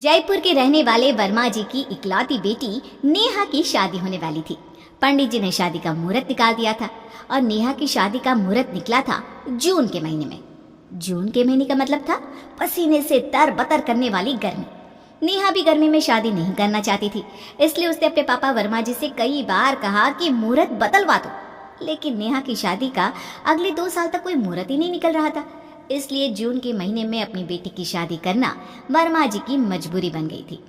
जयपुर के रहने वाले वर्मा जी की इकलौती बेटी नेहा की शादी होने वाली थी। पंडित जी ने शादी का मुहूर्त निकाल दिया था और नेहा की शादी का मुहूर्त निकला था जून के महीने में। जून के महीने का मतलब था पसीने से तरबतर करने वाली गर्मी। नेहा भी गर्मी में शादी नहीं करना चाहती थी, इसलिए उसने अपने पापा वर्मा जी से कई बार कहा कि मुहूर्त बदलवा दो, लेकिन नेहा की शादी का अगले 2 साल तक कोई मुहूर्त ही नहीं निकल रहा था। इसलिए जून के महीने में अपनी बेटी की शादी करना वर्मा जी की मजबूरी बन गई थी।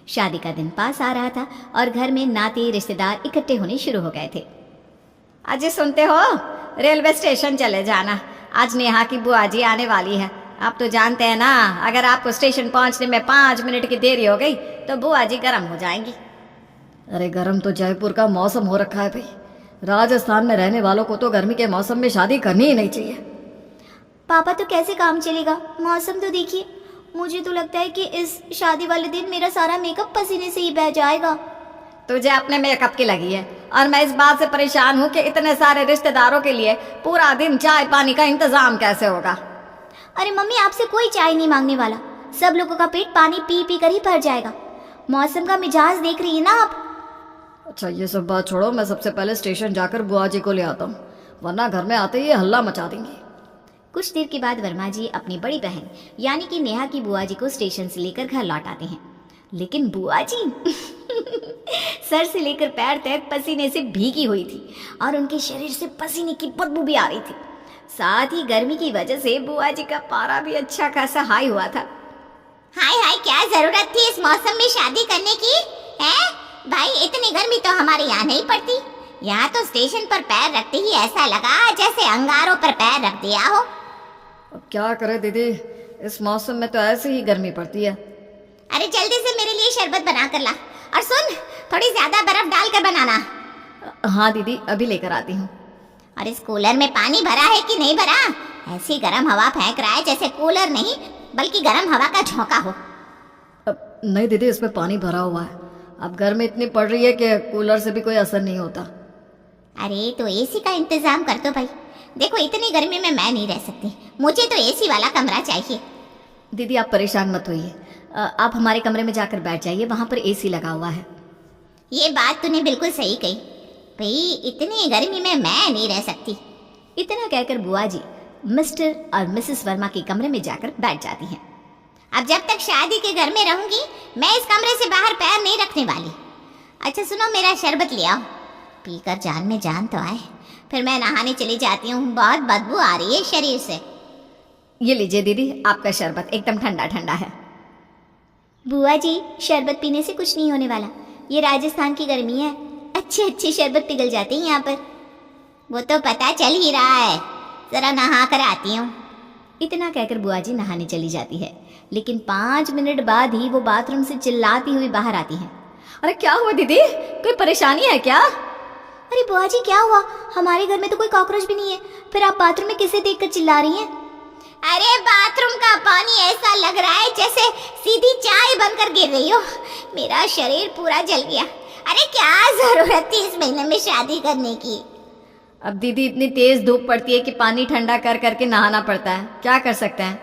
शादी का दिन पास आ रहा था और घर में नाते रिश्तेदार इकट्ठे होने शुरू हो गए थे। अजय सुनते हो, रेलवे स्टेशन चले जाना, आज नेहा की बुआ जी आने वाली है। आप तो जानते हैं ना, अगर आपको स्टेशन पहुंचने में 5 मिनट की देरी हो गई तो बुआ जी गर्म हो जाएंगी। अरे गर्म तो जयपुर का मौसम हो रखा है भाई। राजस्थान में रहने वालों को तो गर्मी के मौसम में शादी करनी ही नहीं चाहिए। पापा तो कैसे काम चलेगा, मौसम तो देखिए। मुझे तो लगता है कि इस शादी वाले दिन मेरा सारा मेकअप पसीने से ही बह जाएगा। तुझे अपने मेकअप की लगी है और मैं इस बात से परेशान हूँ कि इतने सारे रिश्तेदारों के लिए पूरा दिन चाय पानी का इंतजाम कैसे होगा। अरे मम्मी, आपसे कोई चाय नहीं मांगने वाला, सब लोगों का पेट पानी पी पी कर ही भर जाएगा। मौसम का मिजाज देख रही है ना आप। अच्छा ये सब बात छोड़ो, मैं सबसे पहले स्टेशन जाकर बुआ जी को ले आता हूँ, वरना घर में आते ही हल्ला मचा देंगी। कुछ देर के बाद वर्मा जी अपनी बड़ी बहन यानी कि नेहा की बुआ जी को स्टेशन से लेकर घर लौट आते हैं, लेकिन बुआ जी सर से लेकर पैर तक पसीने से भीगी हुई थी और उनके शरीर से पसीने की बदबू भी आ रही थी। साथ ही गर्मी की वजह से बुआ जी का पारा भी अच्छा खासा हाई हुआ था। हाय हाय, क्या जरूरत थी इस मौसम में शादी करने की है भाई? इतनी गर्मी तो हमारे यहाँ नहीं पड़ती। यहाँ तो स्टेशन पर पैर रखते ही ऐसा लगा जैसे अंगारों पर पैर रख दिया हो। अब क्या करे दीदी, इस मौसम में तो ऐसे ही गर्मी पड़ती है। अरे जल्दी से मेरे लिए शरबत बना कर ला, और सुन, थोड़ी ज्यादा बर्फ डाल कर बनाना। हाँ दीदी, अभी लेकर आती हूँ। और इस कूलर में पानी भरा है कि नहीं भरा? ऐसी गर्म हवा फेंक रहा है जैसे कूलर नहीं बल्कि गर्म हवा का झोंका हो। अब नहीं दीदी, इसमें पानी भरा हुआ है। अब गर्मी इतनी पड़ रही है कि कूलर से भी कोई असर नहीं होता। अरे तो एसी का इंतजाम कर दो भाई। देखो इतनी गर्मी में मैं नहीं रह सकती, मुझे तो एसी वाला कमरा चाहिए। दीदी आप परेशान मत होइए, आप हमारे कमरे में जाकर बैठ जाइए, वहाँ पर एसी लगा हुआ है। ये बात तूने बिल्कुल सही कही भाई, इतनी गर्मी में मैं नहीं रह सकती। इतना कहकर बुआ जी मिस्टर और मिसेस वर्मा के कमरे में जाकर बैठ जाती हैं। अब जब तक शादी के घर में रहूंगी मैं इस कमरे से बाहर पैर नहीं रखने वाली। अच्छा सुनो, मेरा शरबत ले आओ, पीकर जान में जान तो आए। फिर मैं नहाने चली जाती हूँ, बहुत बदबू आ रही है शरीर से। ये लीजिए दीदी, आपका शरबत एकदम ठंडा ठंडा है। बुआ जी, शरबत पीने से कुछ नहीं होने वाला, ये राजस्थान की गर्मी है, अच्छे अच्छे शरबत पिघल जाते हैं यहाँ पर। वो तो पता चल ही रहा है, जरा नहा कर आती हूँ। इतना कहकर बुआ जी नहाने चली जाती है, लेकिन 5 मिनट बाद ही वो बाथरूम से चिल्लाती हुई बाहर आती है। अरे क्या हुआ दीदी, कोई परेशानी है क्या? अरे बुआ जी क्या हुआ, हमारे घर में तो कोई कॉकरोच भी नहीं है, फिर आप बाथरूम में किसे देखकर चिल्ला रही हैं? अरे बाथरूम का पानी ऐसा लग रहा है जैसे सीधी चाय बनकर गिर रही हो, मेरा शरीर पूरा जल गया। अरे क्या जरूरत थी इस महीने में शादी करने की? अब दीदी इतनी तेज धूप पड़ती है कि पानी ठंडा कर करके नहाना पड़ता है, क्या कर सकते हैं।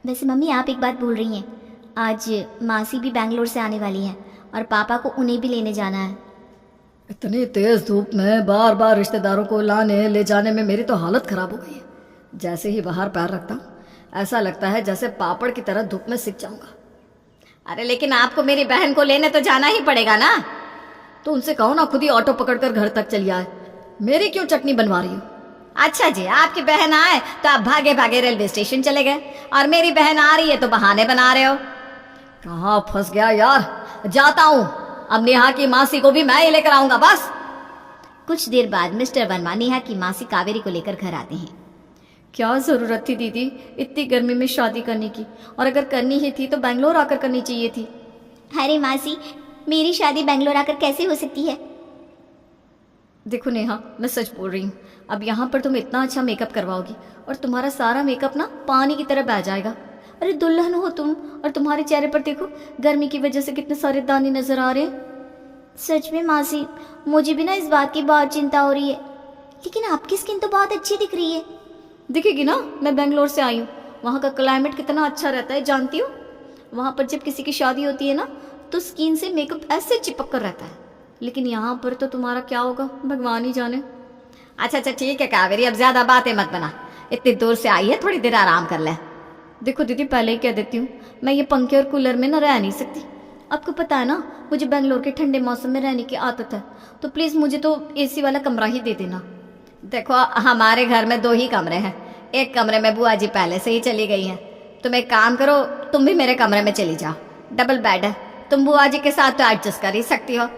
वैसे मम्मी आप एक बात भूल रही हैं, आज मासी भी बैंगलोर से आने वाली हैं और पापा को उन्हें भी लेने जाना है। इतनी तेज धूप में बार बार रिश्तेदारों को लाने ले जाने में मेरी तो हालत खराब हो गई है। जैसे ही बाहर पैर रखता हूँ ऐसा लगता है जैसे पापड़ की तरह धूप में सिक जाऊंगा। अरे लेकिन आपको मेरी बहन को लेने तो जाना ही पड़ेगा ना। तो उनसे कहो ना खुद ही ऑटो पकड़कर घर तक चली आए, मेरी क्यों चटनी बनवा रही हो? अच्छा जी, आपकी बहन आए तो आप भागे भागे रेलवे स्टेशन चले गए, और मेरी बहन आ रही है तो बहाने बना रहे हो। कहाँ फंस गया यार, जाता हूँ, अब नेहा की मासी को भी मैं ही लेकर आऊंगा बस। कुछ देर बाद मिस्टर वर्मा नेहा की मासी कावेरी को लेकर घर आते हैं। क्या जरूरत थी दीदी इतनी गर्मी में शादी करने की, और अगर करनी ही थी तो बैंगलोर आकर करनी चाहिए थी। अरे मासी, मेरी शादी बैंगलोर आकर कैसे हो सकती है? देखो नेहा, मैं सच बोल रही हूँ, अब यहाँ पर तुम इतना अच्छा मेकअप करवाओगी और तुम्हारा सारा मेकअप ना पानी की तरह बह जाएगा। अरे दुल्हन हो तुम, और तुम्हारे चेहरे पर देखो गर्मी की वजह से कितने सारे दाने नजर आ रहे हैं। सच में मासी, मुझे भी ना इस बात की बहुत चिंता हो रही है, लेकिन आपकी स्किन तो बहुत अच्छी दिख रही है। दिखेगी ना, मैं बेंगलोर से आई हूँ, वहाँ का क्लाइमेट कितना अच्छा रहता है जानती हूँ। वहाँ पर जब किसी की शादी होती है ना तो स्किन से मेकअप ऐसे चिपक कर रहता है, लेकिन यहाँ पर तो तुम्हारा क्या होगा भगवान ही जाने। अच्छा ठीक है कावेरी, अब ज्यादा बातें मत बना, इतनी दूर से आई है, थोड़ी देर आराम कर ले। देखो दीदी, पहले ही कह देती हूँ, मैं ये पंखे और कूलर में ना रह नहीं सकती। आपको पता है ना, मुझे बेंगलोर के ठंडे मौसम में रहने की आदत है, तो प्लीज़ मुझे तो एसी वाला कमरा ही दे देना। देखो हमारे घर में 2 ही कमरे हैं, एक कमरे में बुआ जी पहले से ही चली गई हैं। तुम एक काम करो, तुम भी मेरे कमरे में चली जाओ, डबल बेड है, तुम बुआ जी के साथ तो एडजस्ट कर ही सकती हो।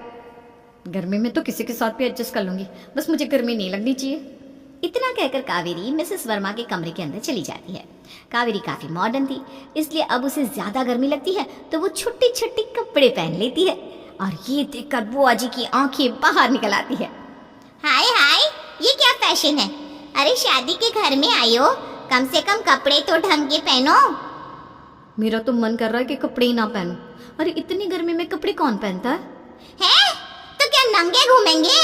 गर्मी में तो किसी के साथ भी एडजस्ट कर लूँगी, बस मुझे गर्मी नहीं लगनी चाहिए। इतना कहकर कावेरी मिसेस वर्मा के कमरे के अंदर चली जाती है। कावेरी काफी मॉडर्न थी, इसलिए अब उसे ज्यादा गर्मी लगती है तो वो छोटे छोटे कपड़े पहन लेती है, और ये देखकर बुआ जी की आंखें बाहर निकल आती है। हाय हाय, ये क्या फैशन है? अरे शादी के घर में आई हो, कम से कम कपड़े तो ढंग के पहनो। मेरा तो मन कर रहा है कि कपड़े ही ना पहनूं। अरे इतनी गर्मी में कपड़े कौन पहनता है? तो क्या नंगे घूमेंगे?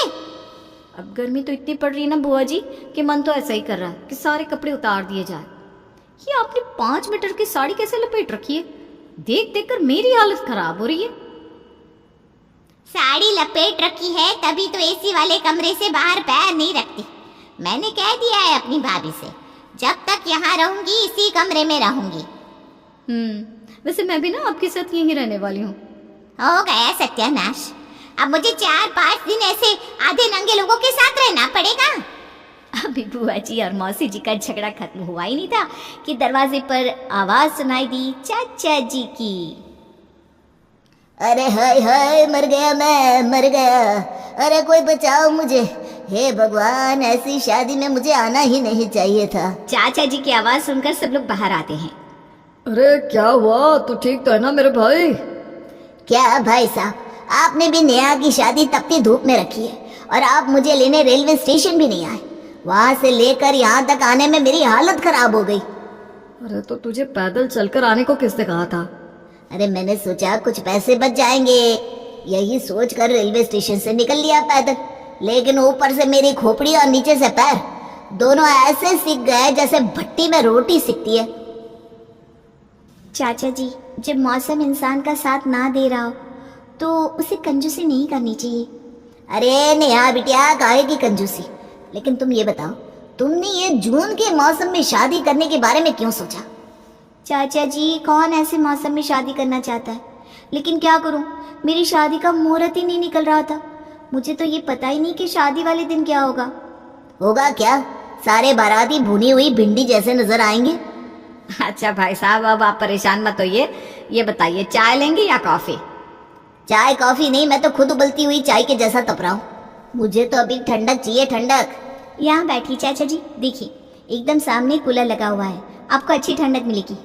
अब गर्मी तो इतनी पड़ रही है ना बुआ जी कि मन तो ऐसा ही कर रहा है कि सारे कपड़े उतार दिए जाए। ये आपने 5 मीटर की साड़ी कैसे लपेट रखी है? देख देख कर मेरी हालत खराब हो रही है। साड़ी लपेट रखी है तभी तो एसी वाले कमरे से बाहर पैर नहीं रखती। मैंने कह दिया है अपनी भाभी से, जब तक यहाँ रहूंगी इसी कमरे में रहूंगी। वैसे मैं भी ना आपके साथ यहीं रहने वाली हूँ। हो गया सत्यानाश, अब मुझे 4-5 दिन ऐसे आधे नंगे लोगों के साथ रहना पड़ेगा। अभी बुआ जी और मौसी जी का झगड़ा खत्म हुआ ही नहीं था कि दरवाजे पर आवाज सुनाई दी चाचा जी की। अरे हाय हाय, मर गया, मैं मर गया, अरे कोई बचाओ मुझे, हे भगवान, ऐसी शादी में मुझे आना ही नहीं चाहिए था। चाचा जी की आवाज सुनकर सब लोग बाहर आते हैं। अरे क्या हुआ, तू ठीक तो है ना मेरे भाई? क्या भाई साहब, आपने भी नेहा की शादी तपती धूप में रखी है, और आप मुझे लेने रेलवे स्टेशन भी नहीं आए। वहां से लेकर यहाँ तक आने में मेरी हालत खराब हो गई। अरे तो तुझे पैदल चलकर आने को किसने कहा था? अरे मैंने सोचा कुछ पैसे बच जाएंगे, यही सोचकर रेलवे स्टेशन से निकल लिया पैदल, लेकिन ऊपर से मेरी खोपड़ी और नीचे से पैर दोनों ऐसे सिक गए जैसे भट्टी में रोटी सिकती है। चाचा जी, जब मौसम इंसान का साथ ना दे रहा हो तो उसे कंजूसी नहीं करनी चाहिए। अरे नेहा बिटिया, काहे की कंजूसी? लेकिन तुम ये बताओ, तुमने ये जून के मौसम में शादी करने के बारे में क्यों सोचा? चाचा जी, कौन ऐसे मौसम में शादी करना चाहता है, लेकिन क्या करूं, मेरी शादी का मुहूर्त ही नहीं निकल रहा था। मुझे तो ये पता ही नहीं कि शादी वाले दिन क्या होगा। होगा क्या, सारे बाराती भुनी हुई भिंडी जैसे नजर आएंगे। अच्छा भाई साहब, अब आप परेशान मत होइए, ये बताइए चाय लेंगे या कॉफी? चाय कॉफी नहीं, मैं तो खुद उबलती हुई चाय के जैसा तप रहा हूँ। मुझे तो अभी ठंडक चाहिए, ठंडक। यहाँ बैठिए चाचा जी, देखिए एकदम सामने कूलर लगा हुआ है, आपको अच्छी ठंडक मिलेगी।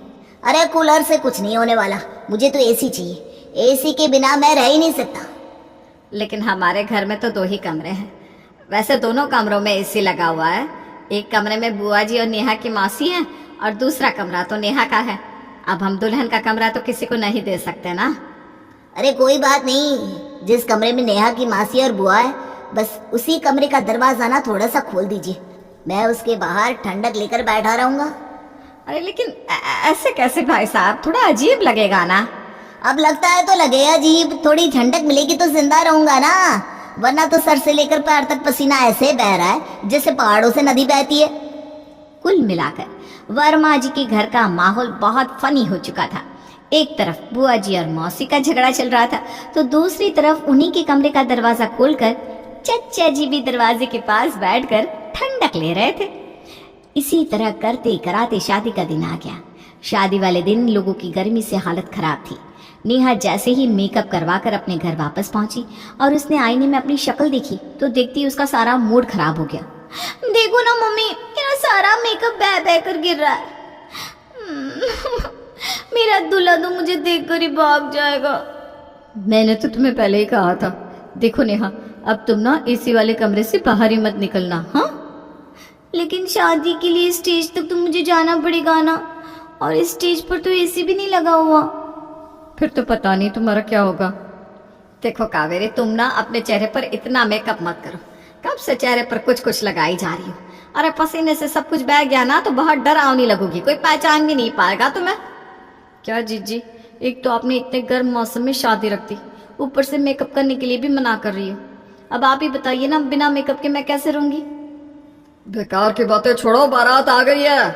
अरे कूलर से कुछ नहीं होने वाला, मुझे तो एसी चाहिए, एसी के बिना मैं रह ही नहीं सकता। लेकिन हमारे घर में तो 2 ही कमरे हैं, वैसे दोनों कमरों में एसी लगा हुआ है। एक कमरे में बुआ जी और नेहा की मौसी हैं, और दूसरा कमरा तो नेहा का है। अब हम दुल्हन का कमरा तो किसी को नहीं दे सकते ना। अरे कोई बात नहीं, जिस कमरे में नेहा की मासी और बुआ है, बस उसी कमरे का दरवाजा ना थोड़ा सा खोल दीजिए, मैं उसके बाहर ठंडक लेकर बैठा रहूंगा। अरे लेकिन ऐसे कैसे भाई साहब, थोड़ा अजीब लगेगा ना। अब लगता है तो लगे अजीब, थोड़ी ठंडक मिलेगी तो जिंदा रहूंगा ना, वरना तो सर से लेकर पैर तक पसीना ऐसे बह रहा है जैसे पहाड़ों से नदी बहती है। कुल मिलाकर वर्मा जी के घर का माहौल बहुत फनी हो चुका था। एक तरफ बुआ जी और मौसी का झगड़ा चल रहा था, तो दूसरी तरफ उन्हीं के कमरे का दरवाजा खोलकर चचा जी भी दरवाजे के पास बैठकर ठंडक ले रहे थे। इसी तरह करते कराते शादी का दिन आ गया। शादी वाले दिन लोगों की गर्मी से हालत खराब थी। नेहा जैसे ही मेकअप करवाकर अपने घर वापस पहुंची और उसने आईने में अपनी शक्ल देखी तो देखती ही उसका सारा मूड खराब हो गया। देखो ना मम्मी, मेरा सारा मेकअप बह बह कर गिर रहा है। मेरा दूल्हा तो मुझे देखकर ही भाग जाएगा। मैंने तो तुम्हें पहले ही कहा था। देखो नेहा, अब तुम ना एसी वाले कमरे से बाहर ही मत निकलना। हाँ, लेकिन शादी के लिए स्टेज तक तो मुझे जाना पड़ेगा ना, और इस स्टेज पर तो एसी भी नहीं लगा हुआ। फिर तो पता नहीं तुम्हारा क्या होगा। देखो कावेरी, तुम ना अपने चेहरे पर इतना मेकअप मत करो, कब से चेहरे पर कुछ कुछ लगाई जा रही हो। अरे पसीने से सब कुछ बह गया ना तो बहुत डरावनी लगोगी, कोई पहचान भी नहीं पाएगा तुम्हें। क्या जीजी, एक तो आपने इतने गर्म मौसम में शादी रख दी, ऊपर से मेकअप करने के लिए भी मना कर रही हो। अब आप ही बताइए ना, बिना मेकअप के मैं कैसे रहूंगी? बेकार की बातें छोड़ो, बारात आ गई है।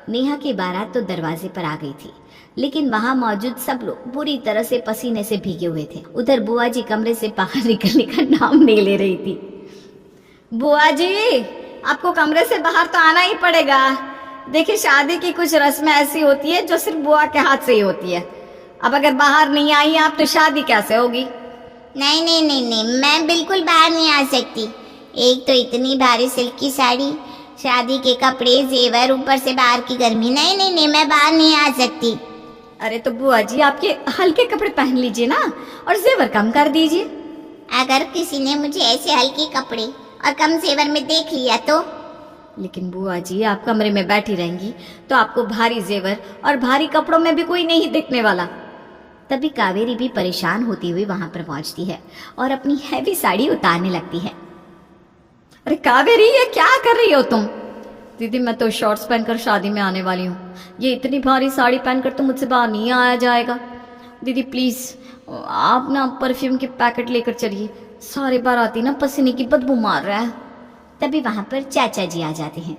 नेहा की बारात तो दरवाजे पर आ गई थी, लेकिन वहां मौजूद सब लोग बुरी तरह से पसीने से भीगे हुए थे। उधर बुआ जी कमरे से बाहर निकलने का नाम नहीं ले रही थी। बुआ जी, आपको कमरे से बाहर तो आना ही पड़ेगा। देखिए, शादी की कुछ रस्में ऐसी होती है जो सिर्फ बुआ के हाथ से ही होती है। अब अगर बाहर नहीं आई आप तो शादी कैसे होगी? नहीं नहीं नहीं नहीं, मैं बिल्कुल बाहर नहीं आ सकती। एक तो इतनी भारी सिल्क की साड़ी, शादी के कपड़े, जेवर, ऊपर से बाहर की गर्मी। नहीं नहीं नहीं, मैं बाहर नहीं आ सकती। अरे तो बुआ जी, आपके हल्के कपड़े पहन लीजिए ना और जेवर कम कर दीजिए। अगर किसी ने मुझे ऐसे हल्के कपड़े और कम जेवर में देख लिया तो? लेकिन बुआ जी, आप कमरे में बैठी रहेंगी तो आपको भारी जेवर और भारी कपड़ों में भी कोई नहीं दिखने वाला। तभी कावेरी भी परेशान होती हुई वहां पर पहुंचती है और अपनी हैवी साड़ी उतारने लगती है। अरे कावेरी, ये क्या कर रही हो तुम? दीदी, मैं तो शॉर्ट्स पहनकर शादी में आने वाली हूँ। ये इतनी भारी साड़ी पहनकर तो मुझसे बाहर नहीं आया जाएगा। दीदी प्लीज, आप ना परफ्यूम के पैकेट लेकर चलिए। सारे बाराती ना पसीने की बदबू मार रहा है। तभी वहां पर चाचा जी आ जाते हैं।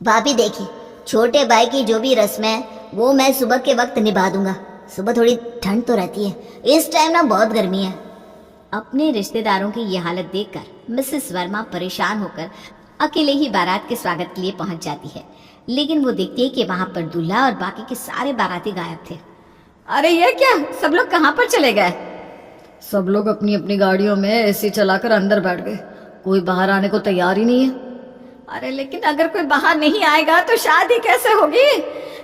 भाभी देखिए, छोटे भाई की जो भी रस्म है वो मैं सुबह के वक्त निभा दूंगा। सुबह थोड़ी ठंड तो रहती है, इस टाइम ना बहुत गर्मी है। अपने रिश्तेदारों की यह हालत देखकर मिसेस वर्मा परेशान होकर अकेले ही बारात के स्वागत के लिए पहुंच जाती है। लेकिन वो देखती है कि वहां पर दूल्हा और बाकी के सारे बाराती गायब थे। अरे ये क्या, सब लोग कहाँ पर चले गए? सब लोग अपनी अपनी गाड़ियों में एसी चलाकर अंदर बैठ गए। कोई बाहर आने को तैयार ही नहीं है। अरे लेकिन अगर कोई बाहर नहीं आएगा तो शादी कैसे होगी?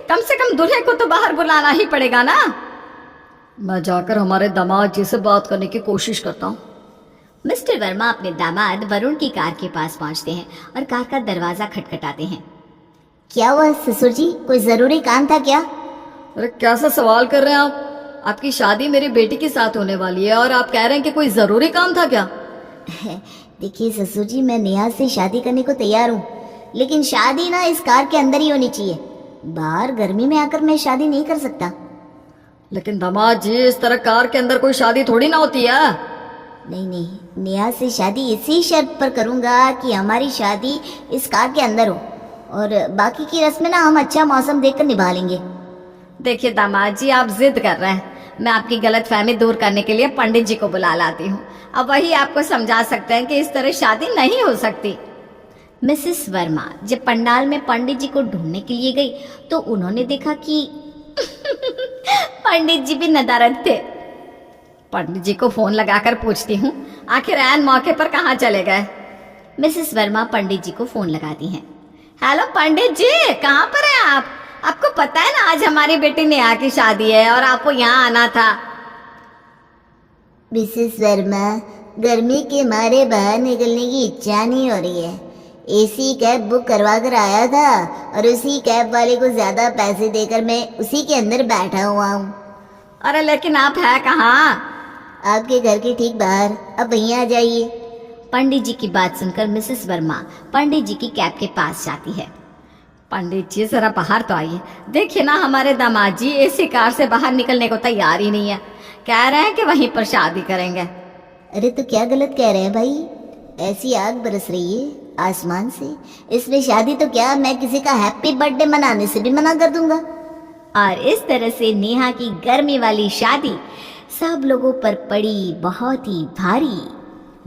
कम से कम दूल्हे को तो बाहर बुलाना ही पड़ेगा ना। मैं जाकर हमारे दामाद जी से बात करने की कोशिश करता हूँ। मिस्टर वर्मा अपने दामाद वरुण की कार के पास पहुंचते हैं और कार का दरवाजा खटखटाते हैं। क्या हुआ ससुर जी, कोई जरूरी काम था क्या? अरे कैसा सवाल कर रहे हैं आप? आपकी शादी मेरी बेटी के साथ होने वाली है और आप कह रहे हैं कि कोई जरूरी काम था क्या? देखिए ससुर जी, मैं नेहा से शादी करने को तैयार हूँ, लेकिन शादी ना इस कार के अंदर ही होनी चाहिए। बाहर गर्मी में आकर मैं शादी नहीं कर सकता। लेकिन दामाद जी, इस तरह कार के अंदर कोई शादी थोड़ी ना होती है। नहीं नहीं, नेहा से शादी इसी शर्त पर करूंगा कि हमारी शादी इस कार के अंदर हो, और बाकी की रस्में ना हम अच्छा मौसम देखकर निभा लेंगे। देखिए दामाद जी, आप जिद कर रहे हैं। मैं आपकी गलत फहमी दूर करने के लिए पंडित जी को बुला लाती हूँ। अब वही आपको समझा सकते हैं कि इस तरह शादी नहीं हो सकती। मिसेस वर्मा जब पंडाल में पंडित जी को ढूंढने के लिए गई तो उन्होंने देखा कि पंडित जी भी नदारद थे। पंडित जी को फोन लगाकर पूछती हूँ, आखिर ऐन मौके पर कहाँ चले गए? मिसेस वर्मा पंडित जी को फोन लगाती हैं। हेलो पंडित जी, कहाँ पर हैं आप? आपको पता है ना, आज हमारी बेटी नेहा की शादी है और आपको यहाँ आना था। मिसेस वर्मा, गर्मी के मारे बाहर निकलने की इच्छा नहीं हो रही है। एसी कैब बुक करवा कर आया था और उसी कैब वाले को ज्यादा पैसे देकर मैं उसी के अंदर बैठा हुआ हूँ। अरे लेकिन आप है कहाँ? आपके घर के ठीक बाहर। अब वहीं आ जाइए। पंडित जी की बात सुनकर मिसेस वर्मा पंडित जी की कैब के पास जाती है। पंडित जी जरा बाहर तो आइए। देखिए ना, हमारे दामाद जी एसी कार से बाहर निकलने को तैयार ही नहीं है। कह रहे हैं कि वहीं पर शादी करेंगे। अरे तो क्या गलत कह रहे हैं भाई? ऐसी आग बरस रही है आसमान से, इसमें शादी तो क्या, मैं किसी का हैप्पी बर्थडे मनाने से भी मना कर दूंगा। और इस तरह से नेहा की गर्मी वाली शादी सब लोगों पर पड़ी बहुत ही भारी।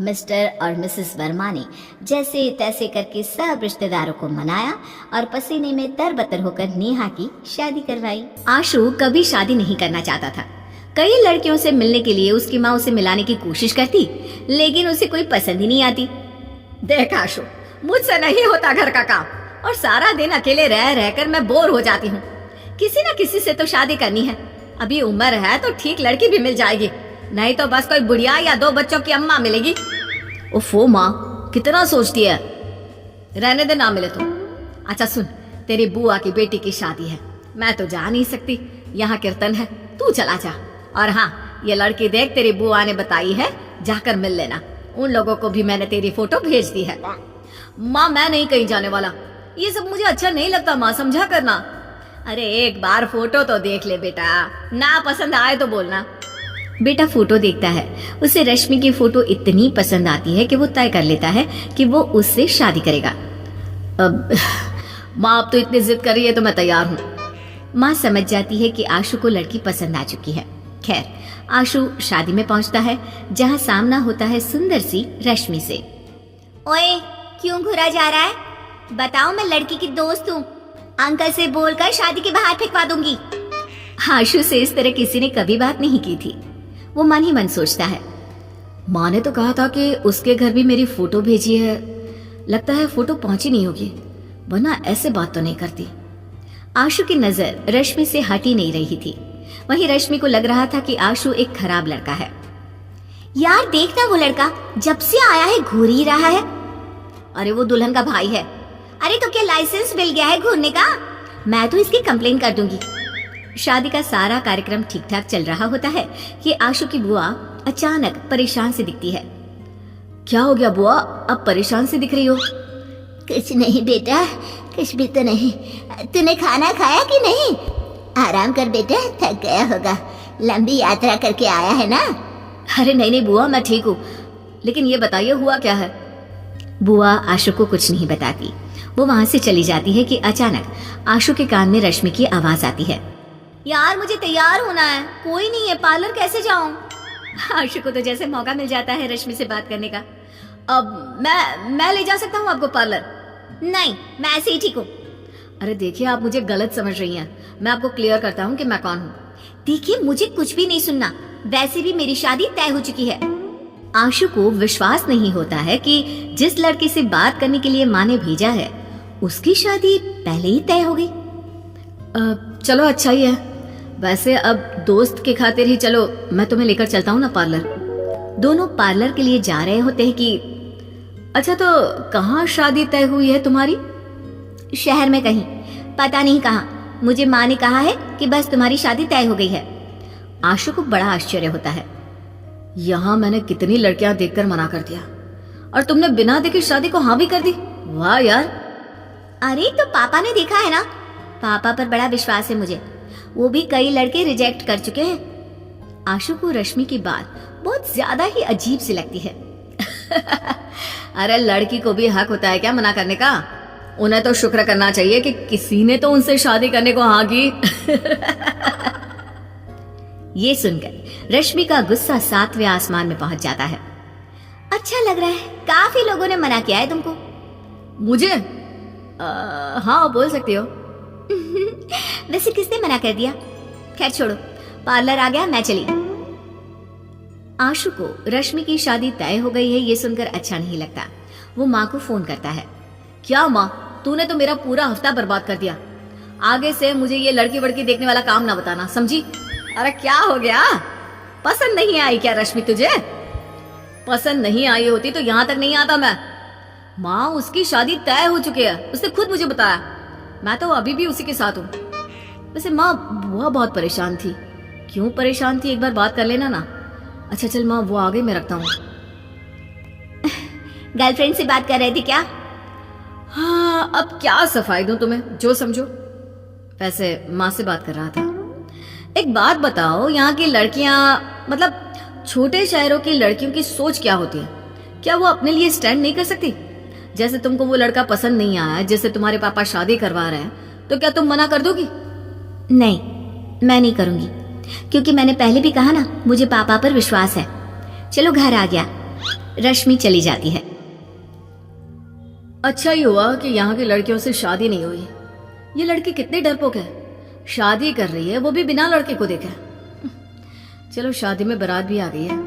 मिस्टर और मिसेस वर्मा ने जैसे तैसे करके सब रिश्तेदारों को मनाया और पसीने में तरबतर होकर नेहा की शादी करवाई। आशु कभी शादी नहीं करना चाहता था। कई लड़कियों से मिलने के लिए उसकी माँ उसे मिलाने की कोशिश करती, लेकिन उसे कोई पसंद ही नहीं आती। देख आशु, मुझसे नहीं होता घर का काम और सारा दिन अकेले रह रहकर मैं बोर हो जाती हूँ। किसी न किसी से तो शादी करनी है। अभी उम्र है तो ठीक लड़की भी मिल जाएगी, नहीं तो बस कोई बुढ़िया या 2 बच्चों की अम्मा मिलेगी। ओफो माँ, कितना सोचती है। रहने दे, ना मिले तो। अच्छा सुन, तेरी बुआ की बेटी की शादी है, मैं तो जा नहीं सकती। यहाँ कीर्तन है, तू चला जा। और हाँ, ये लड़की देख, तेरी बुआ ने बताई है, जाकर मिल लेना। उन लोगों को भी मैंने तेरी फोटो भेज दी है। माँ, मैं नहीं कहीं जाने वाला। ये सब मुझे अच्छा नहीं लगता माँ, समझा करना। अरे एक बार फोटो तो देख ले बेटा, ना पसंद आए तो बोलना। बेटा फोटो देखता है। उसे रश्मि की फोटो इतनी पसंद आती है कि वो तय कर लेता है कि वो उससे शादी करेगा। अब माँ अब तो इतनी जिद कर रही है तो मैं तैयार हूँ। माँ समझ जाती है कि आशु को लड़की पसंद आ चुकी है। खैर, आशु शादी में पहुंचता है, जहां सामना होता है सुंदर सी रश्मि से। ओए, क्यों घुरा जा रहा है? बताओ, मैं लड़की की दोस्त हूँ। अंकल से बोलकर शादी के बाहर फेंकवा दूंगी। आशु से इस तरह किसी ने कभी बात नहीं की थी। वो मन ही मन सोचता है, माँ ने तो कहा था कि उसके घर भी मेरी फोटो भेजी है, लगता है फोटो पहुंची नहीं होगी, वरना ऐसे बात तो नहीं करती। आशु की नजर रश्मि से हटी नहीं रही थी। वहीं रश्मि को लग रहा था कि आशु एक खराब लड़का है। यार देखना, वो लड़का जब से आया है घूर ही रहा है। अरे वो दुल्हन का भाई है। अरे तो क्या लाइसेंस मिल गया है घूरने का? मैं तो इसकी कंप्लेन कर दूंगी। शादी का सारा कार्यक्रम ठीक ठाक चल रहा होता है कि आशु की बुआ अचानक परेशान सी दिखती है। क्या हो गया बुआ, अब परेशान सी दिख रही हो? कुछ नहीं बेटा, कुछ भी तो नहीं। तूने खाना खाया कि नहीं? आराम कर बेटा, थक गया होगा, लंबी यात्रा करके आया है ना। अरे नहीं बुआ, मैं ठीक हूँ, लेकिन ये बताइए हुआ क्या है? बुआ आशु को कुछ नहीं बताती। वो वहां से चली जाती है कि अचानक आशु के कान में रश्मि की आवाज आती है। यार मुझे तैयार होना है, कोई नहीं है, पार्लर कैसे जाऊं? आशु को तो जैसे मौका मिल जाता है रश्मि से बात करने का। अब मैं ले जा सकता हूँ आपको पार्लर? नहीं, मैं ऐसे ही ठीक हूँ। अरे देखिए, आप मुझे गलत समझ रही हैं। मैं आपको क्लियर करता हूँ कि मैं कौन हूँ। देखिए, मुझे कुछ भी नहीं सुनना, वैसे भी मेरी शादी तय हो चुकी है। आशु को विश्वास नहीं होता है कि जिस लड़के से बात करने के लिए माँ ने भेजा है उसकी शादी पहले ही तय हो गई। चलो अच्छा ही है। वैसे अब दोस्त के खातिर ही चलो, मैं तुम्हें लेकर चलता हूँ ना पार्लर। दोनों पार्लर के लिए जा रहे होते हैं कि अच्छा, तो कहाँ शादी तय हुई है तुम्हारी? शहर में कहीं, पता नहीं कहाँ। मुझे माँ ने कहा है कि बस तुम्हारी शादी तय हो गई है। आशु को बड़ा आश्चर्य होता है। यहाँ मैंने कितनी लड़कियां देखकर मना कर दिया और तुमने बिना देखे शादी को हाँ भी कर दी। वाह यार। अरे तो पापा ने देखा है ना, पापा पर बड़ा विश्वास है मुझे, वो भी कई लड़के रिजेक्ट कर चुके हैं। आशु को रश्मि की बात बहुत ज्यादा ही अजीब सी लगती है। अरे लड़की को भी हक होता है क्या मना करने का? उन्हें तो शुक्र करना चाहिए कि किसी ने तो उनसे शादी करने को हाँ की। ये सुनकर रश्मि का गुस्सा 7वें आसमान में पहुंच जाता है। अच्छा लग रहा है, काफी लोगों ने मना किया है तुमको। मुझे? हाँ बोल सकती हो। वैसे किसने मना कर दिया? खैर छोड़ो, पार्लर आ गया, मैं चली। आशु को रश्मि की शादी तय हो गई है ये सुनकर अच्छा नहीं लगता। वो माँ को फोन करता है। क्या माँ, तूने तो मेरा पूरा हफ्ता बर्बाद कर दिया। आगे से मुझे ये लड़की वड़की देखने वाला काम ना बताना, समझी? अरे क्या हो गया, पसंद नहीं आई क्या रश्मि तुझे? पसंद नहीं आई होती तो यहाँ तक नहीं आता मैं। माँ, उसकी शादी तय हो चुकी है, उसने खुद मुझे बताया। मैं तो अभी भी उसी के साथ हूँ। वैसे माँ, बुआ बहुत परेशान थी। क्यों परेशान थी, एक बार बात कर लेना ना। अच्छा चल माँ, वो आ गई, मैं रखता हूँ। गर्लफ्रेंड से बात कर रहे थे क्या? हाँ, अब क्या सफाई दूं तुम्हें, जो समझो। वैसे माँ से बात कर रहा था। एक बात बताओ, यहाँ की लड़कियां, मतलब छोटे शहरों की लड़कियों की सोच क्या होती है? क्या वो अपने लिए स्टैंड नहीं कर सकती? जैसे तुमको वो लड़का पसंद नहीं आया जिससे तुम्हारे पापा शादी करवा रहे हैं, तो क्या तुम मना कर दोगी? नहीं, मैं नहीं करूंगी, क्योंकि मैंने पहले भी कहा ना, मुझे पापा पर विश्वास है। चलो घर आ गया। रश्मि चली जाती है। अच्छा ही हुआ कि यहाँ की लड़कियों से शादी नहीं हुई। ये लड़की कितनी डरपोक है, शादी कर रही है वो भी बिना लड़के को देखे। चलो शादी में बारात भी आ गई है।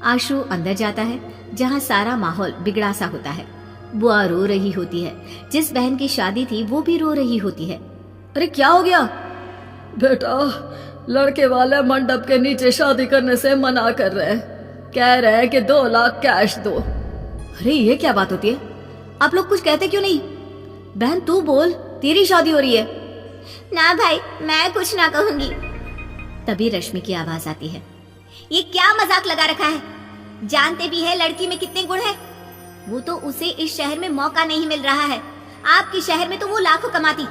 आशु अंदर जाता है जहाँ सारा माहौल बिगड़ा सा होता है। बुआ रो रही होती है, जिस बहन की शादी थी वो भी रो रही होती है। अरे क्या हो गया? बेटा, लड़के वाले मंडप के नीचे शादी करने से मना कर रहे हैं, कह रहे हैं कि 2 लाख कैश दो। अरे ये क्या बात होती है, आप लोग कुछ कहते क्यों नहीं? बहन तू बोल, तेरी शादी हो रही है। ना भाई, मैं कुछ ना कहूंगी। तभी रश्मि की आवाज आती है। ये क्या मजाक लगा रखा है? जानते भी है लड़की में कितने गुण है। वो तो उसे इस शहर में मौका नहीं मिल रहा है, आपके शहर में तो वो लाखों कमाती।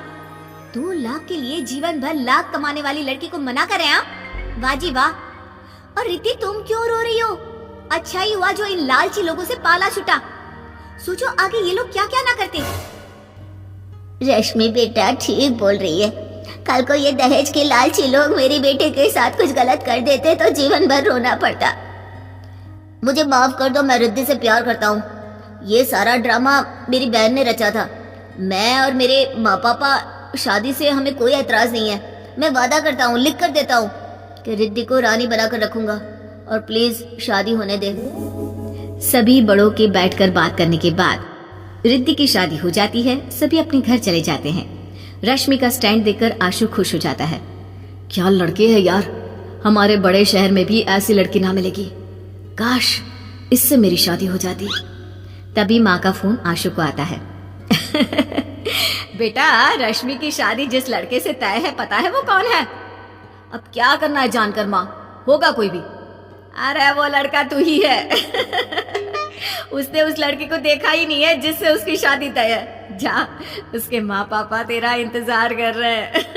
2 लाख के लिए जीवन भर लाख कमाने वाली लड़की को मना कर रहे हैं आप? वाह जी वाह। और रिद्धि तुम क्यों रो रही हो? अच्छा ही हुआ जो इन लालची लोगों से पाला छूटा। सोचो आगे ये लोग क्या क्या ना करते। रश्मि बेटा ठीक बोल रही है। कल को ये दहेज के लालची लोग मेरे बेटे के साथ कुछ गलत कर देते तो जीवन भर रोना पड़ता। मुझे माफ कर दो, मैं रिद्धि से प्यार करता हूँ। ये सारा ड्रामा मेरी बहन ने रचा था। मैं और मेरे माँ पापा शादी से हमें कोई एतराज नहीं है। मैं वादा करता हूँ, लिख कर देता हूँ कि रिद्धि को रानी बनाकर रखूंगा और प्लीज शादी होने दे। सभी बड़ों के बैठकर बात करने के बाद रिद्धि की शादी हो जाती है। सभी अपने घर चले जाते हैं। रश्मि का स्टैंड देखकर आशु खुश हो जाता है। क्या लड़के हैं यार, हमारे बड़े शहर में भी ऐसी लड़की ना मिलेगी। काश इससे मेरी शादी हो जाती। तभी माँ का फोन आशु को आता है। बेटा, रश्मि की शादी जिस लड़के से तय है पता है वो कौन है? अब क्या करना है जानकर माँ, होगा कोई भी। अरे वो लड़का तू ही है। उसने उस लड़की को देखा ही नहीं है जिससे उसकी शादी तय है। जा, उसके माँ पापा तेरा इंतजार कर रहे हैं।